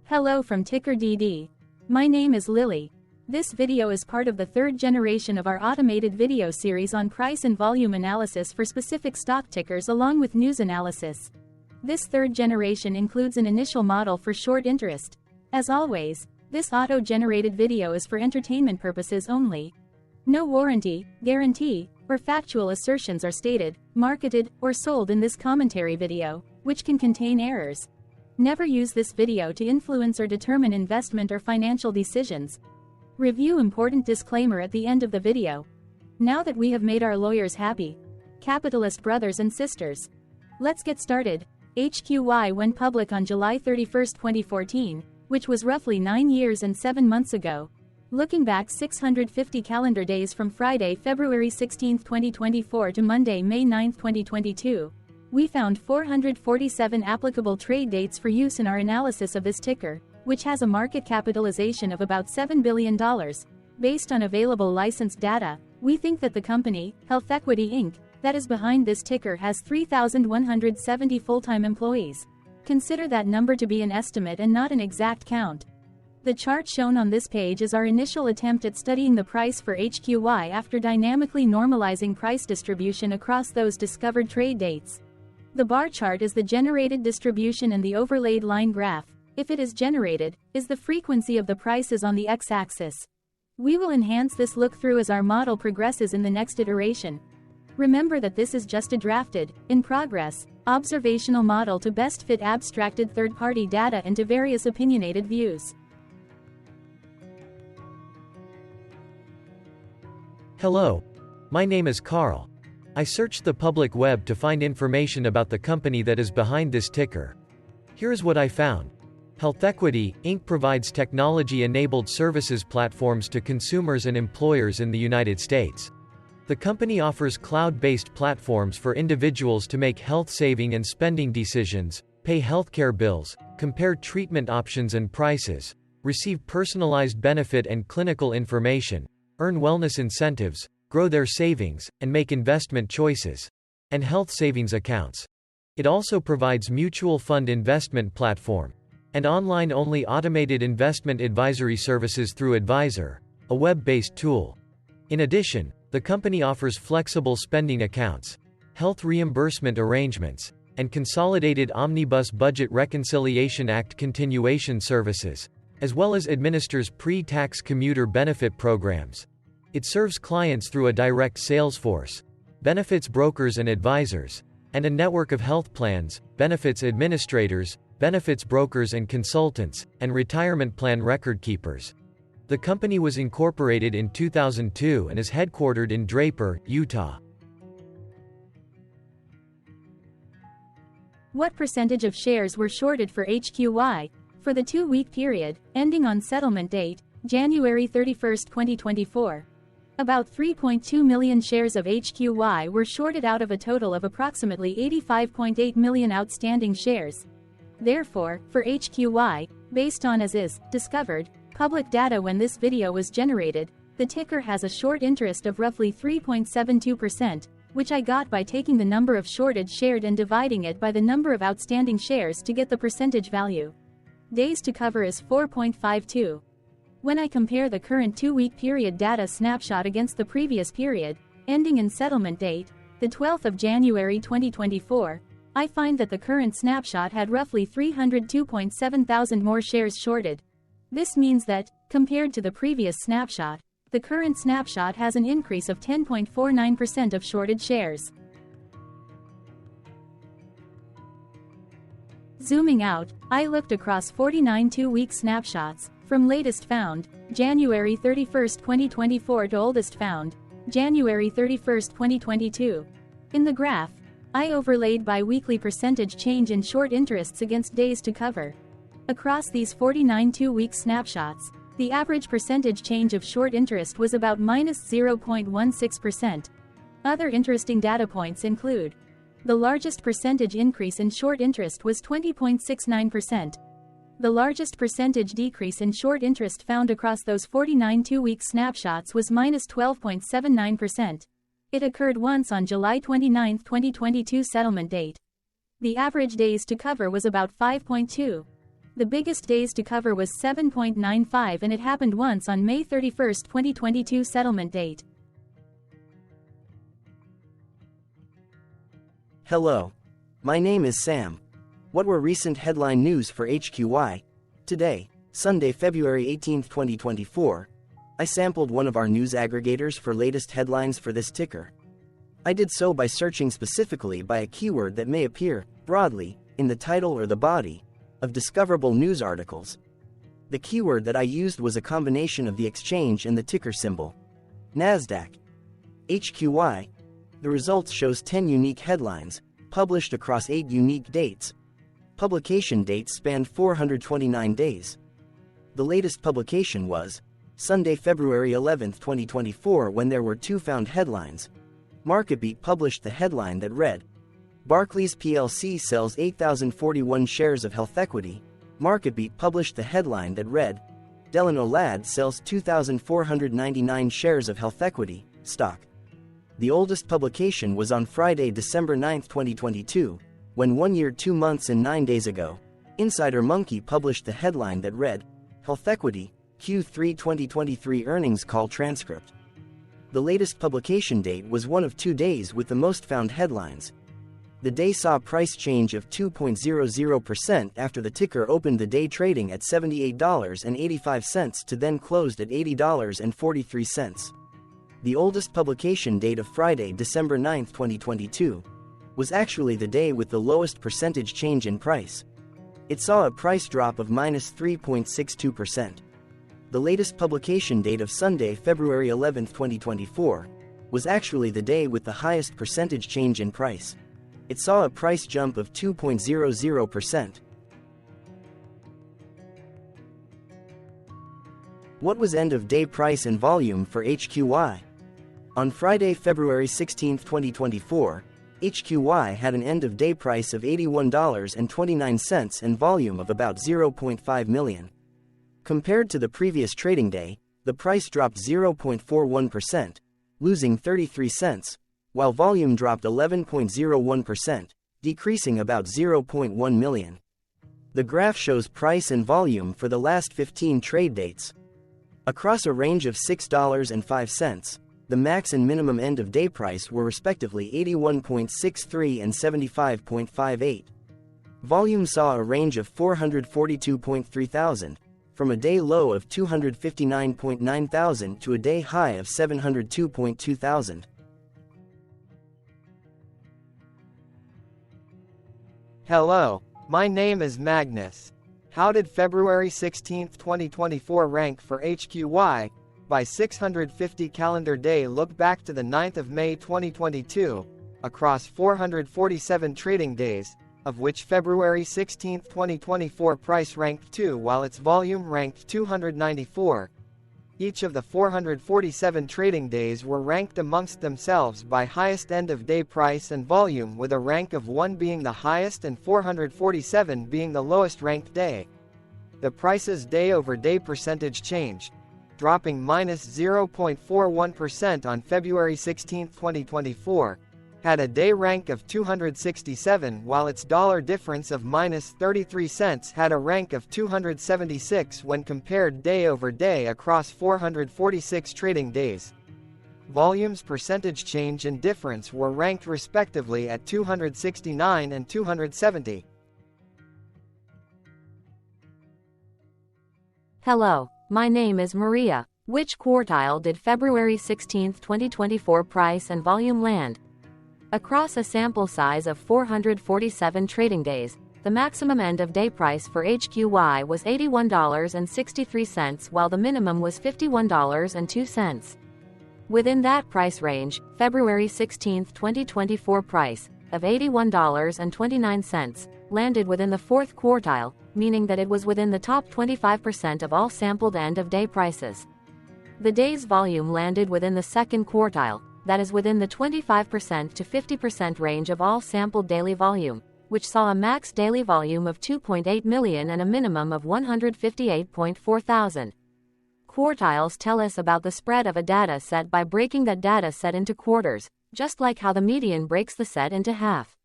Hello from TickerDD. My name is Lily. This video is part of the third generation of our automated video series on price and volume analysis for specific stock tickers along with news analysis. This third generation includes an initial model for short interest. As always, this auto-generated video is for entertainment purposes only. No warranty, guarantee, or factual assertions are stated, marketed, or sold in this commentary video, which can contain errors. Never use this video to influence or determine investment or financial decisions. Review important disclaimer at the end of the video. Now that we have made our lawyers happy, capitalist brothers and sisters, let's get started. HQY went public on July 31, 2014, which was roughly 9 years and 7 months ago. Looking back 650 calendar days from Friday, February 16, 2024 to Monday, May 9, 2022, we found 447 applicable trade dates for use in our analysis of this ticker, which has a market capitalization of about $7 billion. Based on available licensed data, we think that the company, HealthEquity Inc., that is behind this ticker has 3,170 full-time employees. Consider that number to be an estimate and not an exact count. The chart shown on this page is our initial attempt at studying the price for HQY after dynamically normalizing price distribution across those discovered trade dates. The bar chart is the generated distribution and the overlaid line graph, if it is generated, is the frequency of the prices on the x-axis. We will enhance this look-through as our model progresses in the next iteration. Remember that this is just a drafted, in progress, observational model to best fit abstracted third-party data into various opinionated views. Hello. My name is Carl. I searched the public web to find information about the company that is behind this ticker. Here's what I found. HealthEquity, Inc. provides technology-enabled services platforms to consumers and employers in the United States. The company offers cloud-based platforms for individuals to make health saving and spending decisions, pay healthcare bills, compare treatment options and prices, receive personalized benefit and clinical information, earn wellness incentives, grow their savings, and make investment choices, and health savings accounts. It also provides mutual fund investment platform and online-only automated investment advisory services through Advisor, a web-based tool. In addition, the company offers flexible spending accounts, health reimbursement arrangements, and Consolidated Omnibus Budget Reconciliation Act continuation services, as well as administers pre-tax commuter benefit programs. It serves clients through a direct sales force, benefits brokers and advisors, and a network of health plans, benefits administrators, benefits brokers and consultants, and retirement plan record keepers. The company was incorporated in 2002 and is headquartered in Draper, Utah. What percentage of shares were shorted for HQY? For the 2-week period, ending on settlement date, January 31, 2024. About 3.2 million shares of HQY were shorted out of a total of approximately 85.8 million outstanding shares. Therefore, for HQY, based on as is discovered public data when this video was generated, the ticker has a short interest of roughly 3.72%, which I got by taking the number of shorted shared and dividing it by the number of outstanding shares to get the percentage value. Days to cover is 4.52. When I compare the current 2-week period data snapshot against the previous period, ending in settlement date, the 12th of January 2024, I find that the current snapshot had roughly 302.7 thousand more shares shorted. This means that, compared to the previous snapshot, the current snapshot has an increase of 10.49% of shorted shares. Zooming out, I looked across 49 2-week snapshots, from latest found, January 31, 2024 to oldest found, January 31, 2022. In the graph, I overlaid bi-weekly percentage change in short interests against days to cover. Across these 49 2-week snapshots, the average percentage change of short interest was about -0.16%. Other interesting data points include: the largest percentage increase in short interest was 20.69%. The largest percentage decrease in short interest found across those 49 2-week snapshots was -12.79%. It occurred once on July 29, 2022 settlement date. The average days to cover was about 5.2. The biggest days to cover was 7.95 and it happened once on May 31, 2022 settlement date. Hello. My name is Sam. What were recent headline news for HQY? Today, Sunday, February 18, 2024, I sampled one of our news aggregators for latest headlines for this ticker. I did so by searching specifically by a keyword that may appear, broadly, in the title or the body of discoverable news articles. The keyword that I used was a combination of the exchange and the ticker symbol. NASDAQ. HQY. The results shows 10 unique headlines, published across 8 unique dates. Publication dates spanned 429 days. The latest publication was Sunday, February 11, 2024, when there were 2 found headlines. MarketBeat published the headline that read, Barclays plc sells 8,041 shares of HealthEquity. MarketBeat published the headline that read, Delano Ladd sells 2,499 shares of HealthEquity stock. The oldest publication was on Friday, December 9, 2022, when 1 year, 2 months and 9 days ago, Insider Monkey published the headline that read, HealthEquity, Q3 2023 earnings call transcript. The latest publication date was one of 2 days with the most found headlines. The day saw a price change of 2.00% after the ticker opened the day trading at $78.85 to then closed at $80.43. The oldest publication date of Friday, December 9, 2022, was actually the day with the lowest percentage change in price. It saw a price drop of -3.62%. The latest publication date of Sunday, February 11, 2024, was actually the day with the highest percentage change in price. It saw a price jump of 2.00%. What was end-of-day price and volume for HQY? On Friday, February 16, 2024, HQY had an end-of-day price of $81.29 and volume of about 0.5 million. Compared to the previous trading day, the price dropped 0.41%, losing 33 cents, while volume dropped 11.01%, decreasing about 0.1 million. The graph shows price and volume for the last 15 trade dates. Across a range of $6.05, the max and minimum end-of-day price were respectively 81.63 and 75.58. Volume saw a range of 442.3 thousand, from a day low of 259.9 thousand to a day high of 702.2 thousand. Hello, my name is Magnus. How did February 16, 2024 rank for HQY? By 650 calendar day look back to the 9th of May 2022, across 447 trading days, of which February 16, 2024 price ranked 2 while its volume ranked 294. Each of the 447 trading days were ranked amongst themselves by highest end-of-day price and volume, with a rank of 1 being the highest and 447 being the lowest ranked day. The price's day-over-day percentage change, dropping -0.41% on February 16, 2024, had a day rank of 267 while its dollar difference of -33 cents had a rank of 276 when compared day over day across 446 trading days. Volume's percentage change and difference were ranked respectively at 269 and 270. Hello, my name is Maria. Which quartile did February 16, 2024 price and volume land? Across a sample size of 447 trading days, the maximum end-of-day price for HQY was $81.63 while the minimum was $51.02. Within that price range, February 16, 2024 price of $81.29 landed within the fourth quartile, meaning that it was within the top 25% of all sampled end-of-day prices. The day's volume landed within the second quartile, that is within the 25% to 50% range of all sampled daily volume, which saw a max daily volume of 2.8 million and a minimum of 158.4 thousand. Quartiles tell us about the spread of a data set by breaking that data set into quarters, just like how the median breaks the set into half.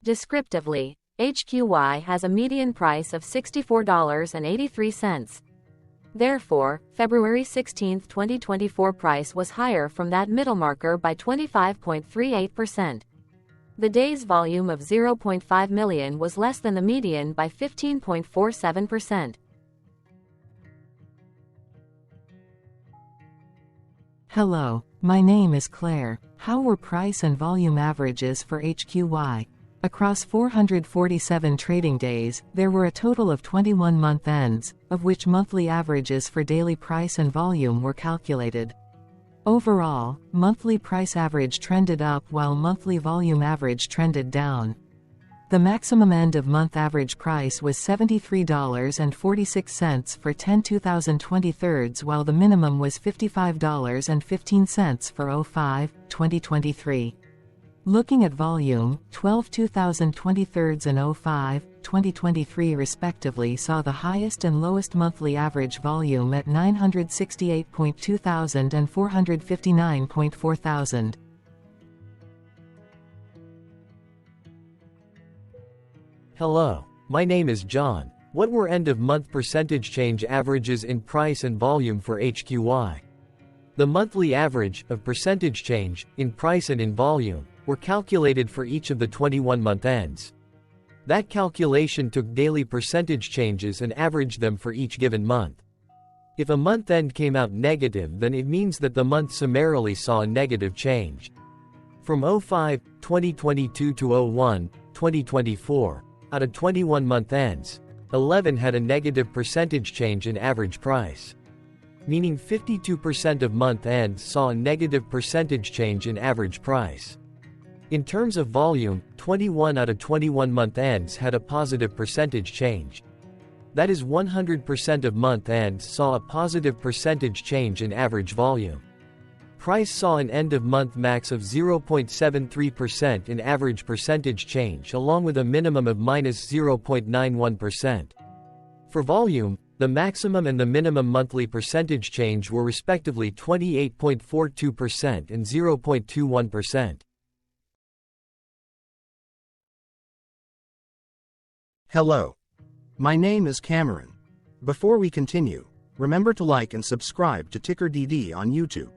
Descriptively, HQY has a median price of $64.83. Therefore, February 16, 2024 price was higher from that middle marker by 25.38%. The day's volume of 0.5 million was less than the median by 15.47%. Hello, my name is Claire. How were price and volume averages for HQY? Across 447 trading days, there were a total of 21 month ends, of which monthly averages for daily price and volume were calculated. Overall, monthly price average trended up while monthly volume average trended down. The maximum end-of-month average price was $73.46 for 10/2023, while the minimum was $55.15 for 05/2023. Looking at volume, 12/2023 and 05/2023 respectively saw the highest and lowest monthly average volume at 968.2 thousand and 459.4 thousand. Hello, my name is John. What were end-of-month percentage change averages in price and volume for HQY? The monthly average of percentage change in price and in volume were calculated for each of the 21-month ends. That calculation took daily percentage changes and averaged them for each given month. If a month end came out negative, then it means that the month summarily saw a negative change. From 05/2022 to 01/2024, out of 21 month ends, 11 had a negative percentage change in average price. Meaning 52% of month ends saw a negative percentage change in average price. In terms of volume, 21 out of 21 month ends had a positive percentage change. That is 100% of month ends saw a positive percentage change in average volume. Price saw an end-of-month max of 0.73% in average percentage change along with a minimum of -0.91%. For volume, the maximum and the minimum monthly percentage change were respectively 28.42% and 0.21%. Hello. My name is Cameron. Before we continue, remember to like and subscribe to TickerDD on YouTube.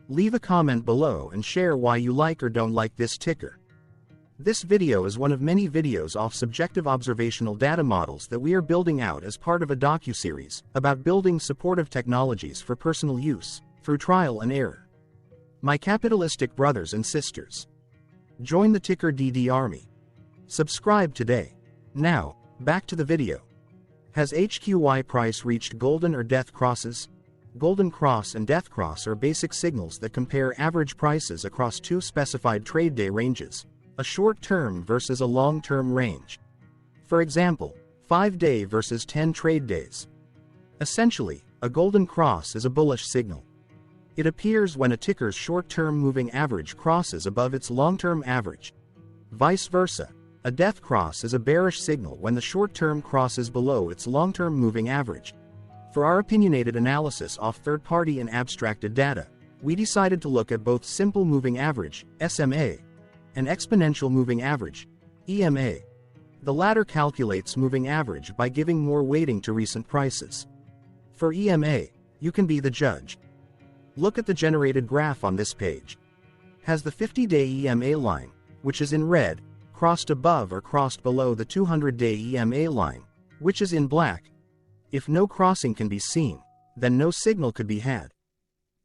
Leave a comment below and share why you like or don't like this ticker. This video is one of many videos off subjective observational data models that we are building out as part of a docuseries about building supportive technologies for personal use, through trial and error. My capitalistic brothers and sisters, join the TickerDD army. Subscribe today. Now, back to the video. Has HQY price reached golden or death crosses? Golden cross and death cross are basic signals that compare average prices across two specified trade day ranges, a short-term versus a long-term range. For example, 5-day versus 10 trade days. Essentially, a golden cross is a bullish signal. It appears when a ticker's short-term moving average crosses above its long-term average. Vice versa, a death cross is a bearish signal when the short-term crosses below its long-term moving average. For our opinionated analysis off third-party and abstracted data, we decided to look at both simple moving average, SMA, and exponential moving average, EMA. The latter calculates moving average by giving more weighting to recent prices. For EMA, you can be the judge. Look at the generated graph on this page. Has the 50-day EMA line, which is in red, crossed above or crossed below the 200-day EMA line, which is in black? If no crossing can be seen, then no signal could be had.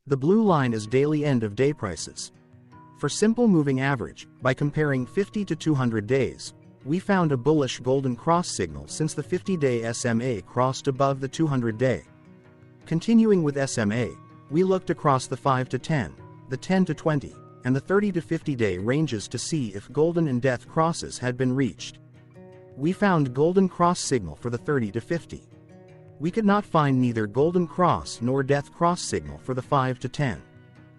The blue line is daily end-of-day prices. For simple moving average, by comparing 50 to 200 days, we found a bullish golden cross signal since the 50-day SMA crossed above the 200-day. Continuing with SMA, we looked across the 5 to 10, the 10 to 20, and the 30 to 50-day ranges to see if golden and death crosses had been reached. We found golden cross signal for the 30 to 50. We could not find neither golden cross nor death cross signal for the 5 to 10,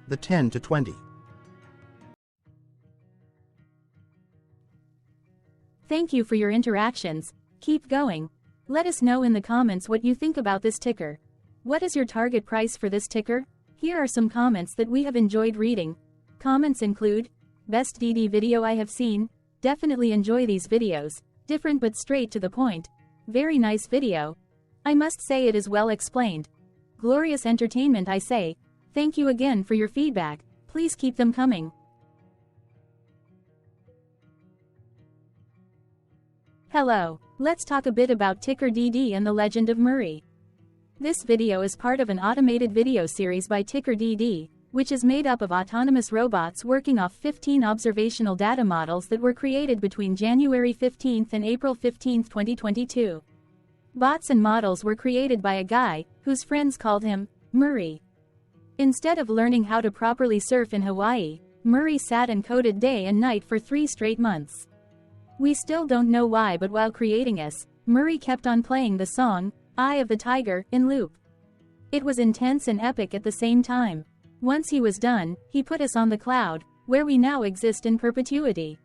the 10 to 20. Thank you for your interactions. Keep going. Let us know in the comments what you think about this ticker. What is your target price for this ticker? Here are some comments that we have enjoyed reading. Comments include, best DD video I have seen, definitely enjoy these videos. Different but straight to the point. Very nice video. I must say it is well explained. Glorious entertainment, I say. Thank you again for your feedback. Please keep them coming. Hello. Let's talk a bit about TickerDD and the legend of Murray. This video is part of an automated video series by TickerDD, which is made up of autonomous robots working off 15 observational data models that were created between January 15 and April 15, 2022. Bots and models were created by a guy, whose friends called him Murray. Instead of learning how to properly surf in Hawaii, Murray sat and coded day and night for 3 straight months. We still don't know why, but while creating us, Murray kept on playing the song, Eye of the Tiger, in loop. It was intense and epic at the same time. Once he was done, he put us on the cloud, where we now exist in perpetuity.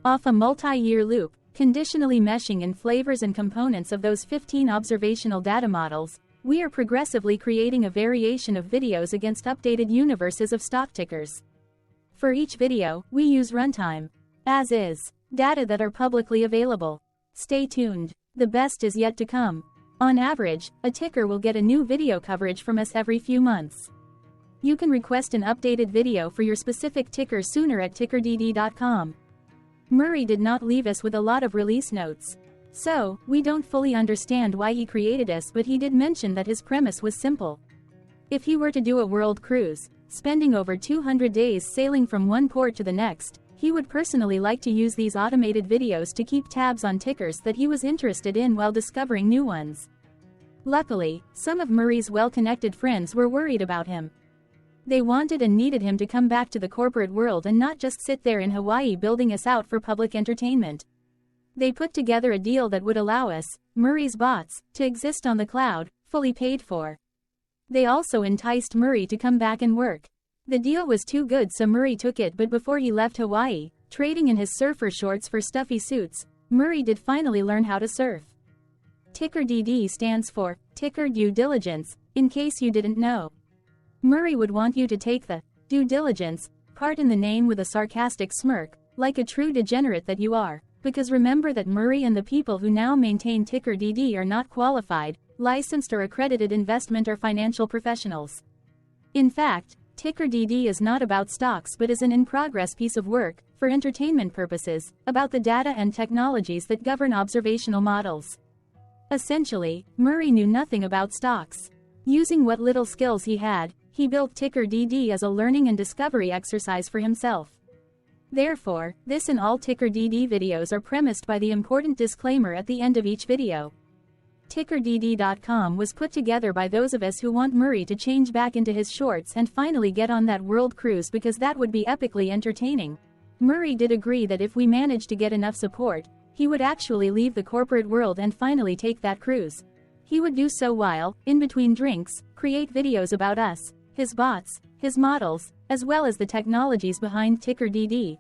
Off a multi-year loop, conditionally meshing in flavors and components of those 15 observational data models, we are progressively creating a variation of videos against updated universes of stock tickers. For each video, we use runtime, as is, data that are publicly available. Stay tuned. The best is yet to come. On average, a ticker will get a new video coverage from us every few months. You can request an updated video for your specific ticker sooner at TickerDD.com. Murray did not leave us with a lot of release notes. So, we don't fully understand why he created us, but he did mention that his premise was simple. If he were to do a world cruise, spending over 200 days sailing from one port to the next, he would personally like to use these automated videos to keep tabs on tickers that he was interested in while discovering new ones. Luckily, some of Murray's well-connected friends were worried about him. They wanted and needed him to come back to the corporate world and not just sit there in Hawaii building us out for public entertainment. They put together a deal that would allow us, Murray's bots, to exist on the cloud, fully paid for. They also enticed Murray to come back and work. The deal was too good, so Murray took it, but before he left Hawaii, trading in his surfer shorts for stuffy suits, Murray did finally learn how to surf. TickerDD stands for Ticker Due Diligence, in case you didn't know. Murray would want you to take the due diligence part in the name with a sarcastic smirk, like a true degenerate that you are, because remember that Murray and the people who now maintain TickerDD are not qualified, licensed or accredited investment or financial professionals. In fact, TickerDD is not about stocks but is an in-progress piece of work, for entertainment purposes, about the data and technologies that govern observational models. Essentially, Murray knew nothing about stocks. Using what little skills he had, he built TickerDD as a learning and discovery exercise for himself. Therefore, this and all TickerDD videos are premised by the important disclaimer at the end of each video. TickerDD.com was put together by those of us who want Murray to change back into his shorts and finally get on that world cruise, because that would be epically entertaining. Murray did agree that if we managed to get enough support, he would actually leave the corporate world and finally take that cruise. He would do so while, in between drinks, create videos about us, his bots, his models, as well as the technologies behind TickerDD.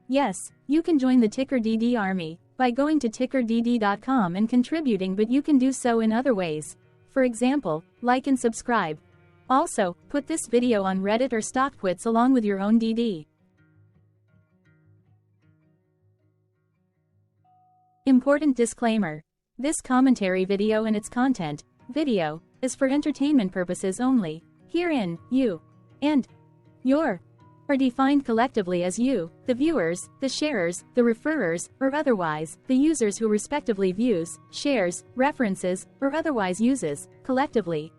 Yes, you can join the TickerDD army by going to TickerDD.com and contributing, but you can do so in other ways. For example, like and subscribe. Also, put this video on Reddit or StockTwits along with your own DD. Important disclaimer. This commentary video and its content, video, is for entertainment purposes only. Herein, you and your are defined collectively as you, the viewers, the sharers, the referrers, or otherwise, the users who respectively views, shares, references, or otherwise uses, collectively,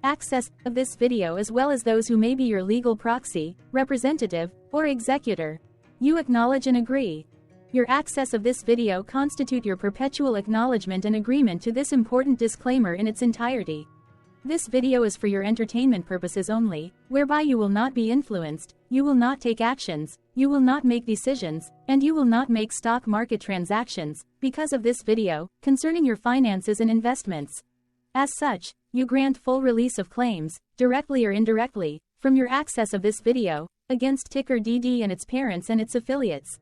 access of this video, as well as those who may be your legal proxy, representative, or executor. You acknowledge and agree. Your access of this video constitute your perpetual acknowledgement and agreement to this important disclaimer in its entirety. This video is for your entertainment purposes only, whereby you will not be influenced, you will not take actions, you will not make decisions, and you will not make stock market transactions, because of this video, concerning your finances and investments. As such, you grant full release of claims, directly or indirectly, from your access of this video, against TickerDD and its parents and its affiliates.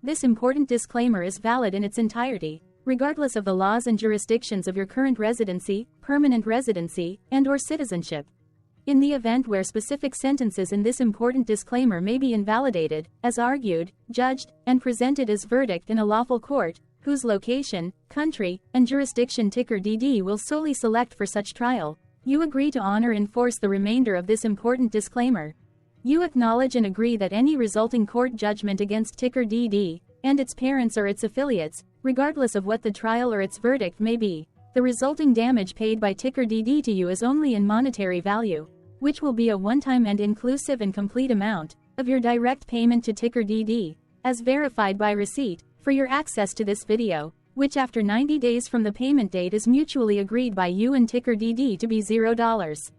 This important disclaimer is valid in its entirety, regardless of the laws and jurisdictions of your current residency, permanent residency, and/or citizenship. In the event where specific sentences in this important disclaimer may be invalidated, as argued, judged, and presented as verdict in a lawful court, whose location, country, and jurisdiction TickerDD will solely select for such trial. You agree to honor and enforce the remainder of this important disclaimer. You acknowledge and agree that any resulting court judgment against TickerDD and its parents or its affiliates, regardless of what the trial or its verdict may be, the resulting damage paid by TickerDD to you is only in monetary value, which will be a one-time and inclusive and complete amount of your direct payment to TickerDD, as verified by receipt, for your access to this video, which after 90 days from the payment date is mutually agreed by you and TickerDD to be $0.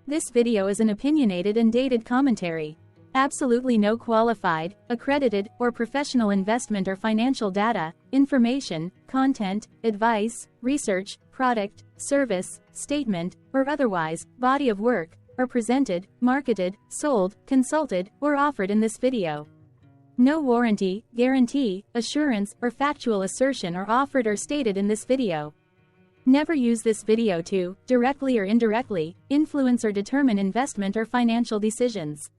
This video is an opinionated and dated commentary. Absolutely no qualified, accredited, or professional investment or financial data, information, content, advice, research, product, service, statement, or otherwise, body of work, are presented, marketed, sold, consulted, or offered in this video. No warranty, guarantee, assurance, or factual assertion are offered or stated in this video. Never use this video to, directly or indirectly, influence or determine investment or financial decisions.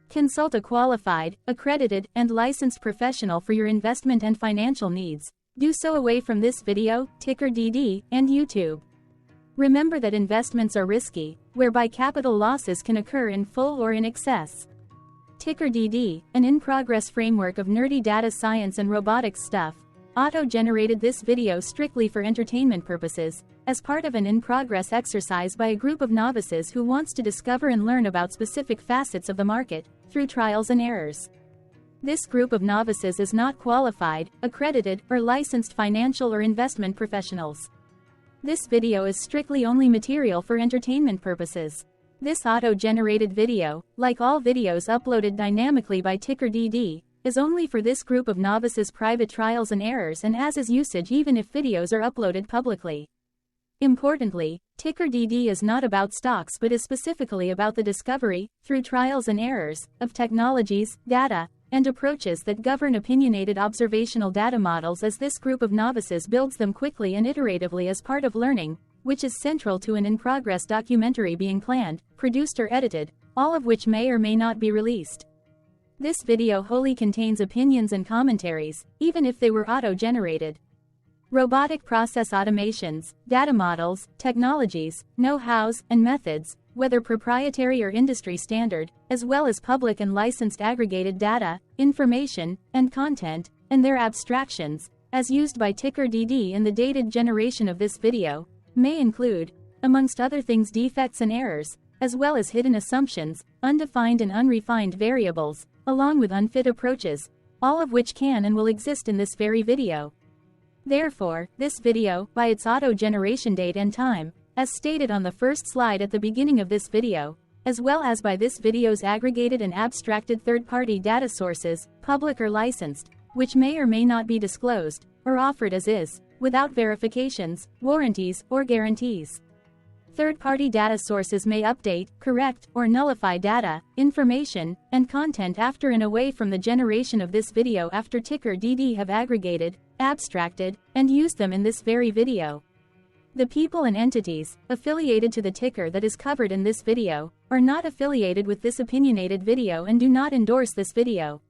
Consult a qualified, accredited, and licensed professional for your investment and financial needs. Do so away from this video, TickerDD, and YouTube. Remember that investments are risky, whereby capital losses can occur in full or in excess. TickerDD, an in-progress framework of nerdy data science and robotics stuff, auto-generated this video strictly for entertainment purposes, as part of an in-progress exercise by a group of novices who wants to discover and learn about specific facets of the market, through trials and errors. This group of novices is not qualified, accredited, or licensed financial or investment professionals. This video is strictly only material for entertainment purposes. This auto-generated video, like all videos uploaded dynamically by TickerDD, is only for this group of novices' private trials and errors and as is usage even if videos are uploaded publicly. Importantly, TickerDD is not about stocks but is specifically about the discovery, through trials and errors, of technologies, data, and approaches that govern opinionated observational data models as this group of novices builds them quickly and iteratively as part of learning, which is central to an in-progress documentary being planned, produced or edited, all of which may or may not be released. This video wholly contains opinions and commentaries, even if they were auto-generated. Robotic process automations, data models, technologies, know-hows, and methods, whether proprietary or industry standard, as well as public and licensed aggregated data, information, and content, and their abstractions, as used by TickerDD in the dated generation of this video, may include, amongst other things, defects and errors, as well as hidden assumptions, undefined and unrefined variables, along with unfit approaches, all of which can and will exist in this very video. Therefore, this video, by its auto-generation date and time, as stated on the first slide at the beginning of this video, as well as by this video's aggregated and abstracted third-party data sources, public or licensed, which may or may not be disclosed, or offered as is, without verifications, warranties, or guarantees. Third-party data sources may update, correct, or nullify data, information, and content after and away from the generation of this video after TickerDD have aggregated, abstracted, and used them in this very video. The people and entities affiliated to the ticker that is covered in this video are not affiliated with this opinionated video and do not endorse this video.